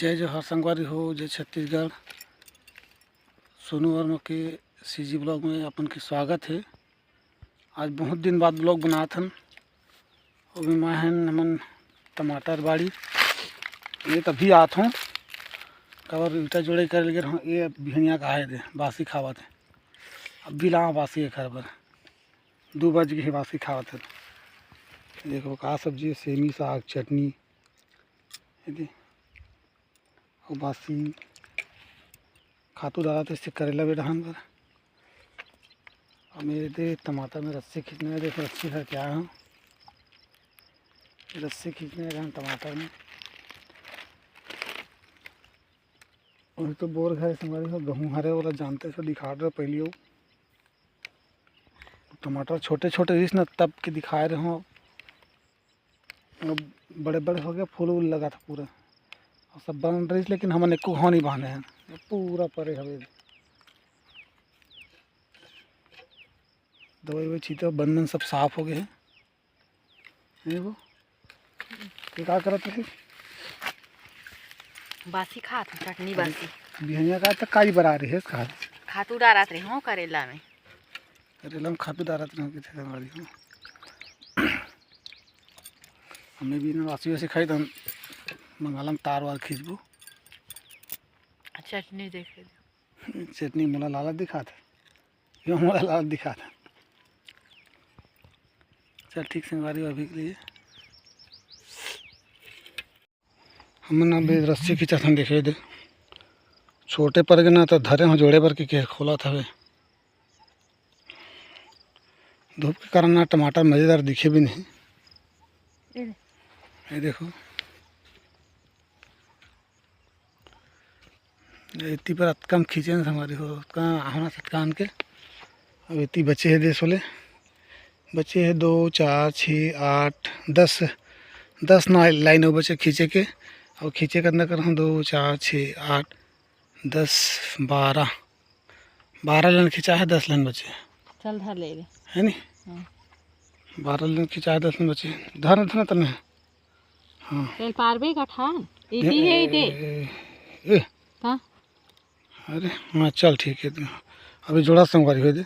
जय जोहार संगवारी हो, जय छत्तीसगढ़। सोनू वर्मा के सीजी ब्लॉग में अपन के स्वागत है। आज बहुत दिन बाद ब्लॉग बनात हन। अभी मैं हमन टमाटर बाड़ी ये तभी आत हूँ कवर ईटा जोड़े कर लगे हूँ। ये भिनिया का है दे बासी खावत है। अब भी ला बासी एक बार 2 बज गए बासी खावत है। देखो का सब्जी है, सेमी साग चटनी ये और बासी खातू डाला तो इससे करेला भी डहान पर। और मेरे दे टमाटर में रस्सी खींचने देखो रस्सी है क्या है, रस्सी खींचने गए टमाटर में। और तो बोर घर संभाली हो गेहूँ हरे वाला जानते से दिखा रहे पहले हो। टमाटर छोटे छोटे इस न तब के दिखा रहे हो, बड़े बड़े हो गए फूल वूल लगा था पूरा और सब बन रही, लेकिन हमने एको घाव नहीं बांधे हैं पूरा परे हवे। दवाई वही छीटे बंधन सब साफ हो गए हैं। वो क्या करत है बासी खात चटनी बासी बिहनिया का तक काई बरा रही है खातू डालत रहे हो करेला में खातू डालत रहे किथे वाली हो। हमें भी ना बासी वैसे खाई तो मंगालम तार वार खींचबो। चटनी देखे चटनी मोला लालच दिखा था, यो मोला लालच दिखा था। चल ठीक से बारी अभी के लिए हमने अभी रस्सी खींचा था देखे दे छोटे पर गए ना तो धरे हो जोड़े पर के खोला था वे। धूप के कारण ना टमाटर मज़ेदार दिखे भी नहीं। ये देखो इतनी पर कम खींचे ना हमारी हो कहाँ आना सटकान के। अब इतनी बचे हैं देश वाले बचे हैं 2 4 6 8 10 ना लाइन हो बचे खींचे के। और खींचे करना कर हम 2 4 6 8 10 12 लाइन खींचा है, 10 लाइन बचे चल धर ले है नी। 12 लाइन खींचा है, 10 लाइन बचे धर धर तने। हाँ चल पारबे का ठान इदी है दे अरे हाँ चल ठीक है। अभी जोड़ा संगवारी हो दे।